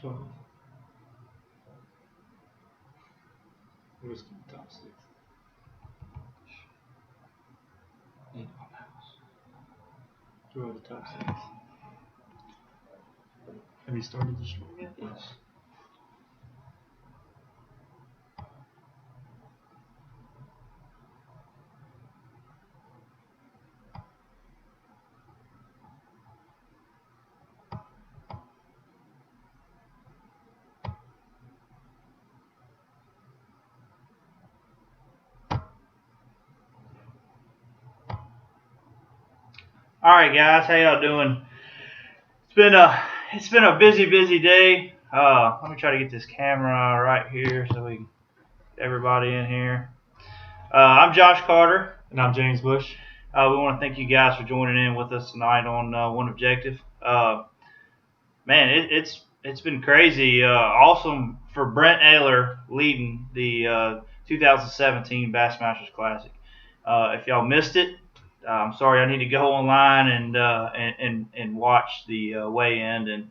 12. Who's in the top 6? 8 on the house. 2 of the top 6. Have you started the stream yet? Yes. All right, guys, how y'all doing? It's been a busy day. Let me try to get this camera right here so we can get everybody in here. I'm Josh Carter. And I'm James Bush. We want to thank you guys for joining in with us tonight on One Objective. Man, it's been crazy. Awesome for Brent Ayler leading the 2017 Bassmasters Classic. If y'all missed it, I'm sorry. I need to go online and watch the weigh-in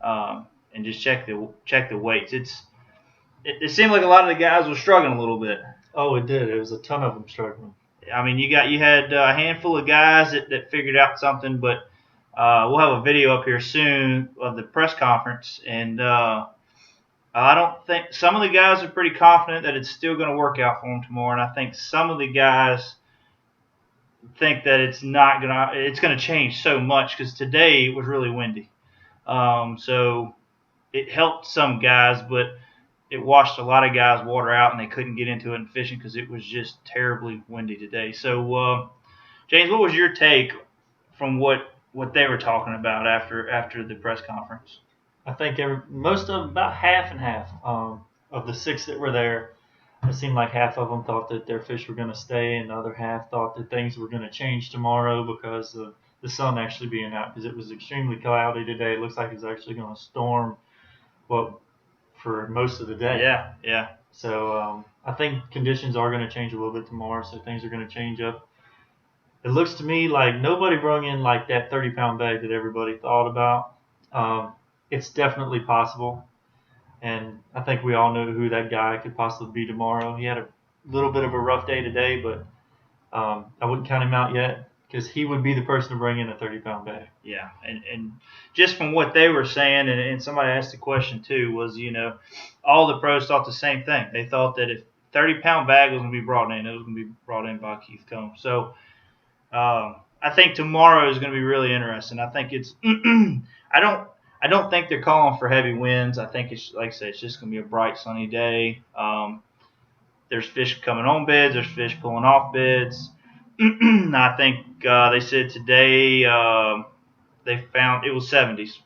and just check the weights. It seemed like a lot of the guys were struggling a little bit. Oh, it did. It was a ton of them struggling. I mean, you had a handful of guys that figured out something, but we'll have a video up here soon of the press conference, and I don't think some of the guys are pretty confident that it's still going to work out for them tomorrow, and I think some of the guys think that it's going to change so much because today it was really windy. So it helped some guys, but it washed a lot of guys' water out, and they couldn't get into it and fishing because it was just terribly windy today. So, James, what was your take from what they were talking about after the press conference? I think most of them, about half and half of the 6 that were there, it seemed like half of them thought that their fish were going to stay, and the other half thought that things were going to change tomorrow because of the sun actually being out, because it was extremely cloudy today. It looks like it's actually going to storm, for most of the day. Yeah. So I think conditions are going to change a little bit tomorrow, so things are going to change up. It looks to me like nobody brung in like that 30-pound bag that everybody thought about. It's definitely possible. And I think we all know who that guy could possibly be tomorrow. He had a little bit of a rough day today, but I wouldn't count him out yet because he would be the person to bring in a 30-pound bag. Yeah, and just from what they were saying, and somebody asked the question too, was, all the pros thought the same thing. They thought that if 30-pound bag was going to be brought in, it was going to be brought in by Keith Combs. So I think tomorrow is going to be really interesting. I think it's I don't think they're calling for heavy winds. I think it's, like I said, it's just going to be a bright, sunny day. There's fish coming on beds. There's fish pulling off beds. I think they said today they found it was 70s,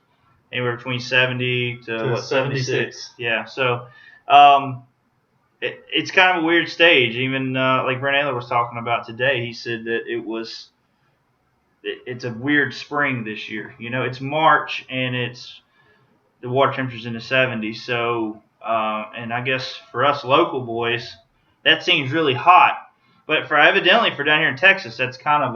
anywhere between 70 to 76. Yeah, so it's kind of a weird stage. Even like Brent Ayler was talking about today, he said that it's a weird spring this year. It's March and the water temperature's in the 70s. So, and I guess for us local boys, that seems really hot. But evidently for down here in Texas, that's kind of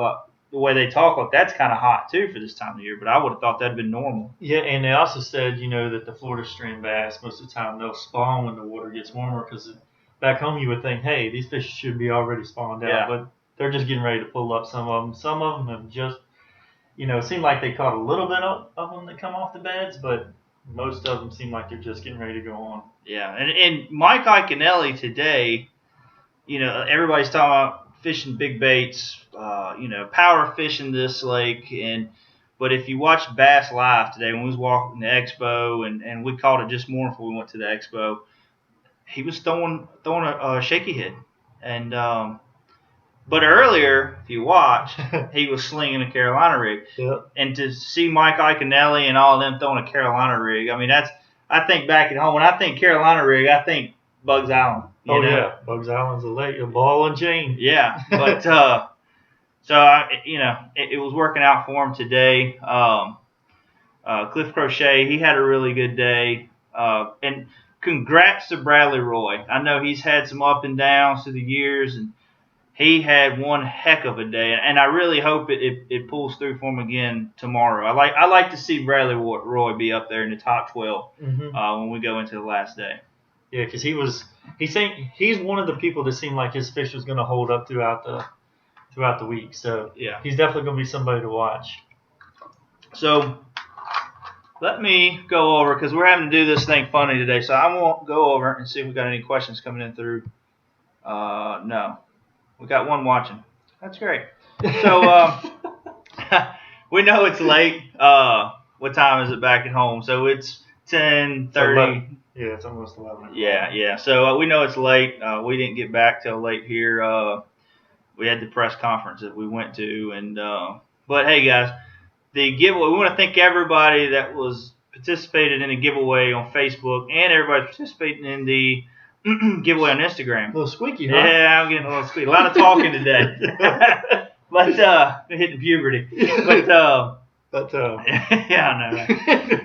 the way they talk. Like that's kind of hot too for this time of year. But I would have thought that'd been normal. Yeah, and they also said, that the Florida stream bass most of the time they'll spawn when the water gets warmer because back home you would think, hey, these fish should be already spawned out. Yeah. But they're just getting ready to pull up some of them. Some of them have just, it seemed like they caught a little bit of them that come off the beds, but most of them seem like they're just getting ready to go on. Yeah, and Mike Iaconelli today, everybody's talking about fishing big baits, power fishing this lake, but if you watch Bass Live today when we was walking the expo, and we caught it just more before we went to the expo, he was throwing a shaky head, and but earlier, if you watch, he was slinging a Carolina rig. Yep. And to see Mike Iaconelli and all of them throwing a Carolina rig, I mean, I think back at home, when I think Carolina rig, I think Bugs Island. Yeah, Bugs Island's a lake, a ball and chain. Yeah, but it was working out for him today. Cliff Crochet, he had a really good day. And congrats to Bradley Roy. I know he's had some up and downs through the years, and he had one heck of a day, and I really hope it pulls through for him again tomorrow. I like to see Bradley Roy be up there in the top 12 when we go into the last day. Yeah, because he's one of the people that seemed like his fish was going to hold up throughout the week. So yeah, he's definitely going to be somebody to watch. So let me go over, because we're having to do this thing funny today. So I won't go over and see if we got any questions coming in through. No, we got one watching. That's great. So we know it's late. What time is it back at home? So it's 10:30. Yeah, it's almost 11. Yeah. So we know it's late. We didn't get back till late here. We had the press conference that we went to, and but hey, guys, the giveaway. We want to thank everybody that was participated in the giveaway on Facebook, and everybody participating in the giveaway on Instagram. A little squeaky, huh? Yeah, I'm getting a little squeaky. A lot of talking today. But hitting puberty. But yeah, I know.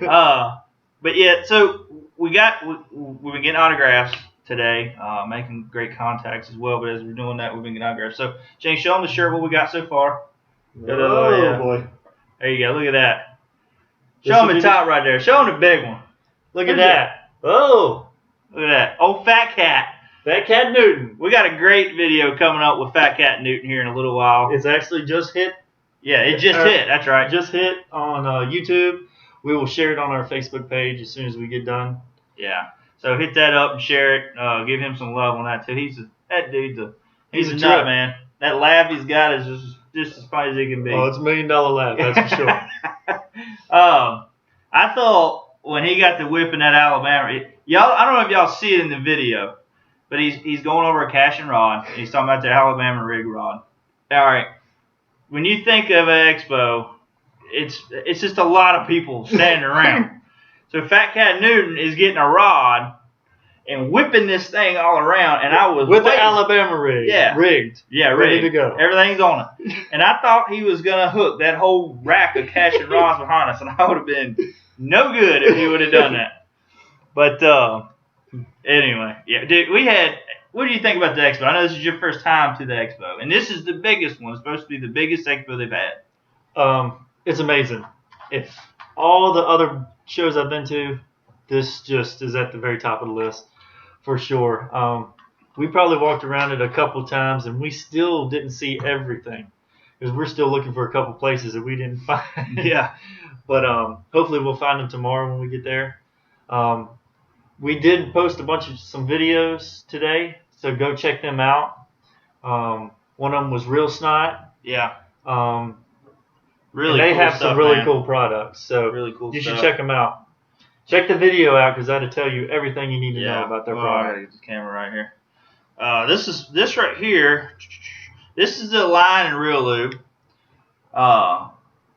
Right? But yeah, so we've been getting autographs today, making great contacts as well. But as we're doing that, we've been getting autographs. So James, show them the shirt what we got so far. Oh boy! There you go. Look at that. Show them the top right there. Show them the big one. Look at that. Oh, look at that. Old Fat Cat. Fat Cat Newton. We got a great video coming up with Fat Cat Newton here in a little while. It's actually just hit. Yeah, it just hit. That's right. Just hit on YouTube. We will share it on our Facebook page as soon as we get done. Yeah. So hit that up and share it. Give him some love on that too. He's a nut, man. That lab he's got is just as funny as it can be. Oh, it's $1 million lab, that's for sure. I thought when he got to whipping that Alabama, I don't know if y'all see it in the video, but he's going over a casting rod. He's talking about the Alabama rig rod. All right. When you think of an expo, it's just a lot of people standing around. So Fat Cat Newton is getting a rod and whipping this thing all around, and I was with the Alabama rig, rigged, ready to go. Everything's on it, and I thought he was gonna hook that whole rack of casting rods behind us, and I would have been no good if he would have done that. But anyway, yeah, dude, we had. What do you think about the expo? I know this is your first time to the expo, and this is the biggest one. It's supposed to be the biggest expo they've had. It's amazing. If all the other shows I've been to, this just is at the very top of the list for sure. We probably walked around it a couple times, and we still didn't see everything because we're still looking for a couple places that we didn't find. Yeah. But hopefully we'll find them tomorrow when we get there. We did post some videos today, so go check them out. One of them was Real Snot. Yeah. Really, they have some really cool products, so really cool you should check them out. Check the video out because that'll tell you everything you need to know about their product. I gotta get the camera right here. This right here. This is the line and Real Lube.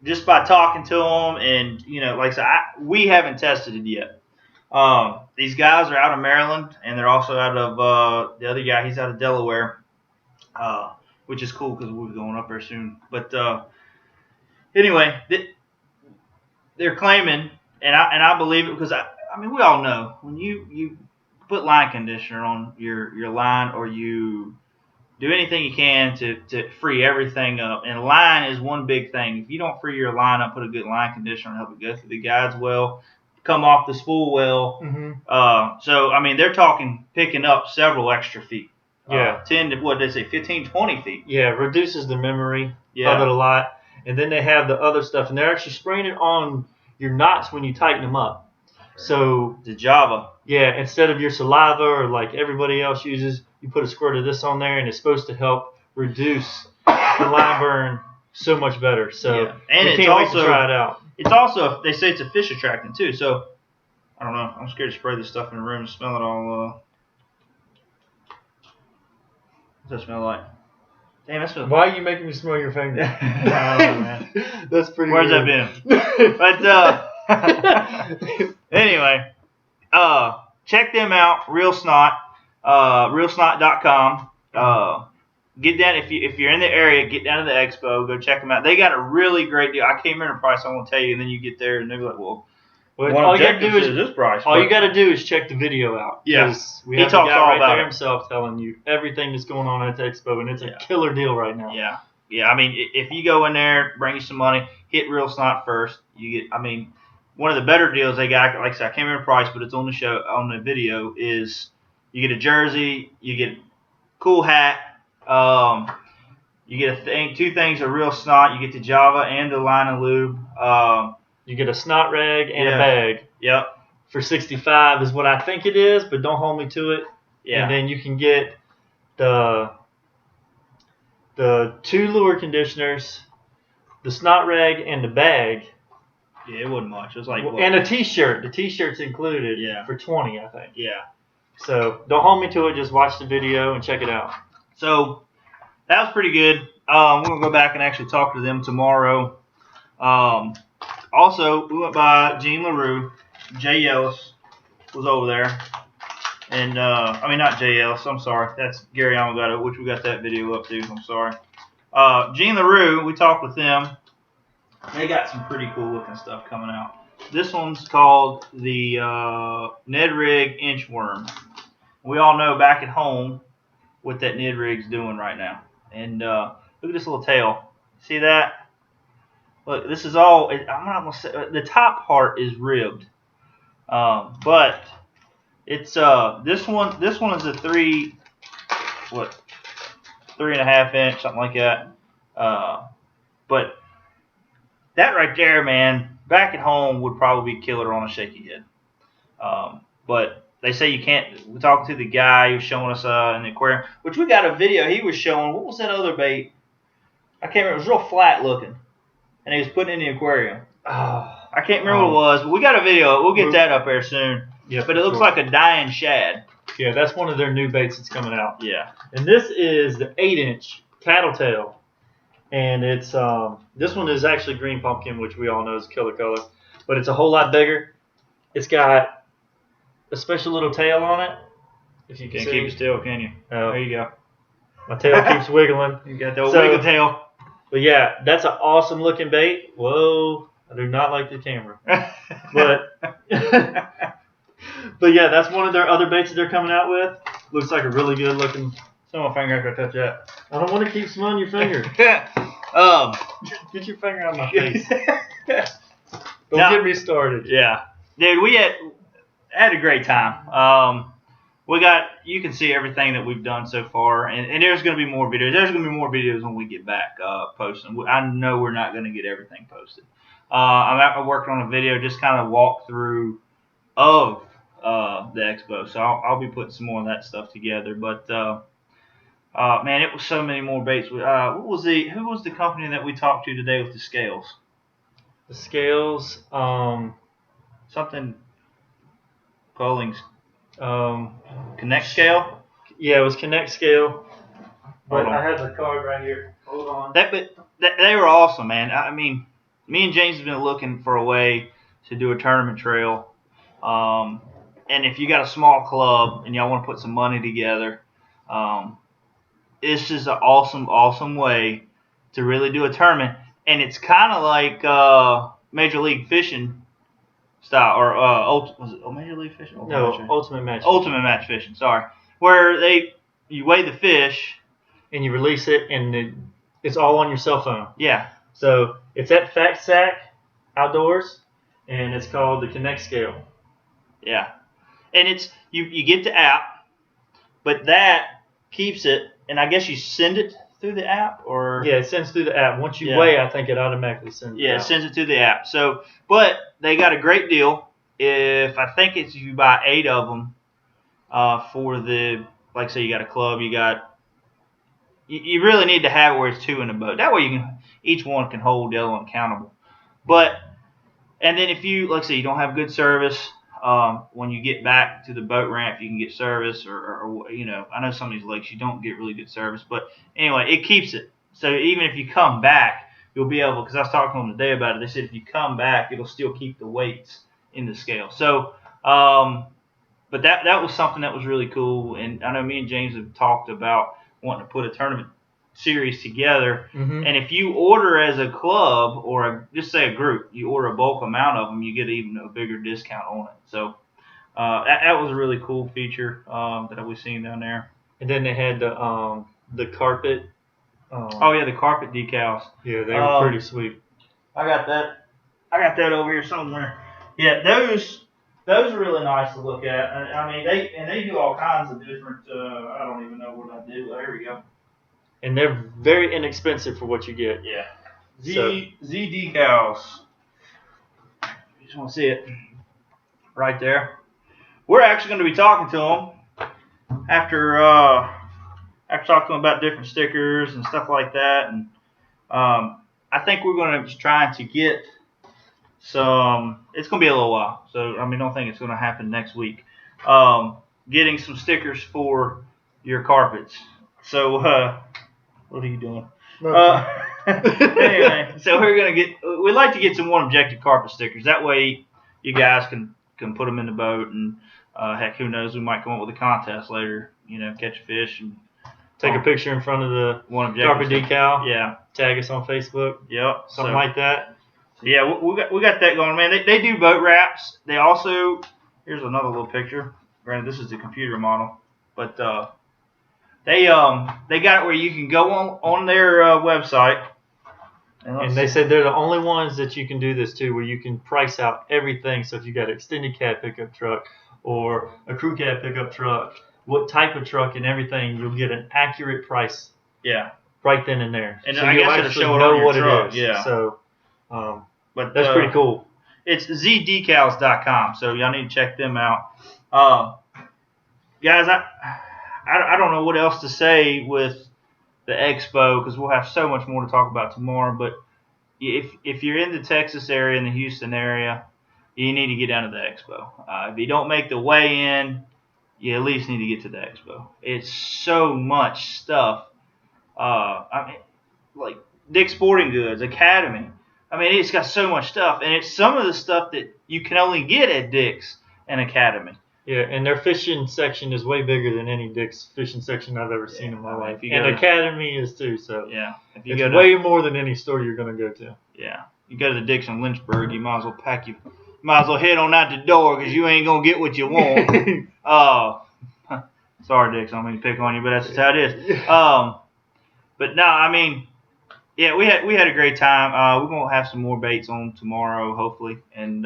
Just by talking to them, and like I said, we haven't tested it yet. These guys are out of Maryland, and they're also out of the other guy. He's out of Delaware, which is cool because we'll be going up there soon. But anyway, they're claiming, and I believe it because I mean we all know when you put line conditioner on your line, or you do anything you can to free everything up. And line is one big thing. If you don't free your line up, put a good line conditioner and help it go through the guides well, come off the spool well. Mm-hmm. So, I mean, they're talking picking up several extra feet. Yeah. 10 to, what did they say, 15, 20 feet. Yeah, reduces the memory of it a lot. And then they have the other stuff, and they're actually spraying it on your knots when you tighten them up. So the Java. Yeah, instead of your saliva or like everybody else uses, you put a squirt of this on there, and it's supposed to help reduce the line burn so much better. So and we can't wait to try it out. It's also, they say it's a fish attractant too. So I don't know. I'm scared to spray this stuff in the room and smell it all. What's that smell like? Damn, that smells. Why are you making me smell your finger? I don't know, man. That's pretty. Where's weird. that been? But anyway, check them out. Real Snot, realsnot.com. Get down if you're in the area. Get down to the expo. Go check them out. They got a really great deal. I can't remember the price. I won't tell you. And then you get there and they'll be like, well, Well, One all you gotta objective do says is this price. all you gotta do is check the video out. Yeah. 'Cause we He have the talks guy all right about there it. himself telling you everything that's going on at the expo, and it's a Yeah. killer deal right now. Yeah. Yeah. I mean, if you go in there, bring you some money, hit Real Snot first. You get. I mean, one of the better deals they got, like I said, I can't remember the price, but it's on the show on the video. Is you get a jersey, you get a cool hat. You get two things of Real Snot. You get the Java and the line of lube. You get a snot rag and Yeah. a bag. Yep. For 65 is what I think it is, but don't hold me to it. Yeah. And then you can get the 2 lure conditioners, the snot rag, and the bag. Yeah, it wasn't much. It was like what? And a T-shirt. The T-shirt's included. Yeah. For 20, I think. Yeah. So don't hold me to it. Just watch the video and check it out. So that was pretty good. We're gonna go back and actually talk to them tomorrow. Also, we went by Gene LaRue. Jay Ellis was over there, and I mean not Jay Ellis. I'm sorry, that's Gary Amagato, which we got that video up to. I'm sorry. Gene LaRue, we talked with them. They got some pretty cool looking stuff coming out. This one's called the Ned Rig Inchworm. We all know back at home what that Ned Rig's doing right now. And look at this little tail. See that? Look, this is all. I'm not gonna say the top part is ribbed, but it's this one. This one is a 3.5 inch, something like that. But that right there, man, back at home would probably be killer on a shaky head. But they say you can't. We're talking to the guy who was showing us in the aquarium, which we got a video. He was showing. What was that other bait? I can't remember. It was real flat looking, and he was putting it in the aquarium. I can't remember what it was, but we got a video. We'll get that up there soon. Yeah, but it looks like a dying shad. Yeah, that's one of their new baits that's coming out. Yeah. And this is the 8-inch tattletale. And it's this one is actually green pumpkin, which we all know is a killer color. But it's a whole lot bigger. It's got a special little tail on it. If you can Can't see. keep it still, can you? Oh. There you go. My tail keeps wiggling. You got the old wiggle tail. But yeah, that's an awesome looking bait. Whoa, I do not like the camera. But but yeah, that's one of their other baits that they're coming out with. Looks like a really good looking. Some of my finger I touch that. I don't want to keep smelling your finger. Get your finger out of my face. Don't get me started. Yeah, dude, we had a great time. You can see everything that we've done so far, and there's going to be more videos. There's going to be more videos when we get back posting. I know we're not going to get everything posted. I'm working on a video, just kind of walk through of the expo, so I'll be putting some more of that stuff together. But man, it was so many more baits. Who was the company that we talked to today with the scales? The scales, something Collings. Connect Scale? Yeah, it was Connect Scale. But I have the card right here. Hold on. They were awesome, man. I mean, me and James have been looking for a way to do a tournament trail. And if you got a small club and y'all want to put some money together, this is an awesome, awesome way to really do a tournament. And it's kind of like Major League Fishing style, or was it Major League Fishing? Ultimate Match. Ultimate Match Fishing. Sorry, where you weigh the fish and you release it, and it's all on your cell phone. Yeah. So it's at Fact Sack Outdoors, and it's called the Connect Scale. Yeah, and it's you get the app, but that keeps it, and I guess you send it through the app, or yeah, it sends through the app. Once you weigh, I think it automatically sends. Yeah, it sends it through the app. So, but they got a great deal. If you buy 8 of them for the, like say you got a club, you really need to have it where it's 2 in a boat. That way each one can hold the other one accountable. But and then if you, like say, you don't have good service, when you get back to the boat ramp, you can get service, or I know some of these lakes you don't get really good service, but anyway, it keeps it. So even if you come back, you'll be able, because I was talking to them today about it, they said if you come back, it'll still keep the weights in the scale. So, but that was something that was really cool, and I know me and James have talked about wanting to put a tournament series together. Mm-hmm. And if you order as a club or just say a group, you order a bulk amount of them, you get even a bigger discount on it. So that was a really cool feature that we seen down there. And then they had the carpet. Oh yeah, the carpet decals. Yeah, they were pretty sweet. I got that over here somewhere. Yeah, those are really nice to look at. I mean, they do all kinds of different. I don't even know what I do. There we go. And they're very inexpensive for what you get. Yeah. Z decals. You just want to see it right there. We're actually going to be talking to them after talking to them about different stickers and stuff like that, and I think we're going to be trying to get some. It's going to be a little while, so I mean, don't think it's going to happen next week. Getting some stickers for your carpets. So, what are you doing? Anyway, so we'd like to get some more objective carpet stickers. That way, you guys can put them in the boat, and heck, who knows, we might come up with a contest later. You know, catch a fish and take a picture in front of the one carpet decal. Yeah. Tag us on Facebook. Yep. Something like that. Yeah, we got that going, man. They do boat wraps. They also, here's another little picture. Granted, this is the computer model, but they got it where you can go on their website. And they said they're the only ones that you can do this to, where you can price out everything. So if you got an extended cab pickup truck or a crew cab pickup truck, what type of truck and everything, you'll get an accurate price. Yeah. Right then and there. And so I guess it'll show it on your truck. It is. Yeah. So, but that's pretty cool. It's zdecals.com, so y'all need to check them out. Guys, I don't know what else to say with the expo, because we'll have so much more to talk about tomorrow. But if you're in the Texas area, in the Houston area, you need to get down to the expo. If you don't make the weigh-in, you at least need to get to the expo. It's so much stuff. I mean, like Dick's Sporting Goods, Academy. I mean, it's got so much stuff, and it's some of the stuff that you can only get at Dick's and Academy. Yeah, and their fishing section is way bigger than any Dick's fishing section I've ever seen in my life. And Academy is too, so yeah, if you it's way more than any store you're going to go to. Yeah, you go to the Dick's in Lynchburg, you might as well might as well head on out the door, because you ain't going to get what you want. Sorry, Dick's, I don't mean to pick on you, but that's just how it is. But no, I mean, yeah, we had a great time. We're gonna have some more baits on tomorrow, hopefully. And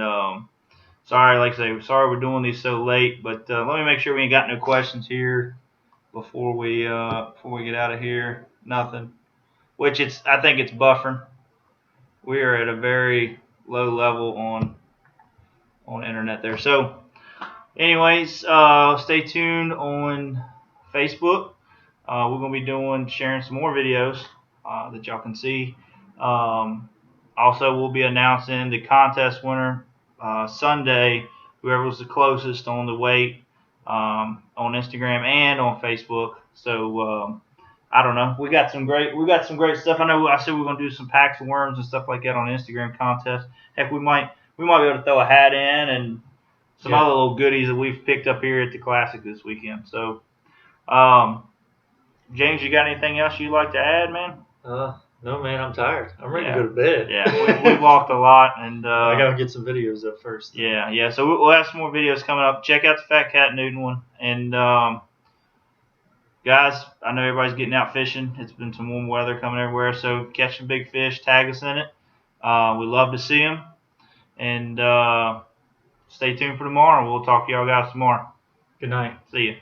sorry we're doing these so late, but let me make sure we ain't got no questions here before we get out of here. Nothing. I think it's buffering. We are at a very low level on internet there. So, anyways, stay tuned on Facebook. We're going to be sharing some more videos that y'all can see. Also, we'll be announcing the contest winner Sunday, whoever was the closest on the weight, on Instagram and on Facebook. So I don't know. We got some great stuff. I know I said we're going to do some packs of worms and stuff like that on Instagram contest. Heck, we might be able to throw a hat in and some other little goodies that we've picked up here at the Classic this weekend. So, James, you got anything else you'd like to add, man? No, man, I'm tired. I'm ready to go to bed. Yeah, we walked a lot, and I gotta get some videos up first. Yeah. So we'll have some more videos coming up. Check out the Fat Cat Newton one, and guys, I know everybody's getting out fishing. It's been some warm weather coming everywhere, so catch some big fish. Tag us in it. We love to see them, and stay tuned for tomorrow. We'll talk to y'all guys tomorrow. Good night. See you.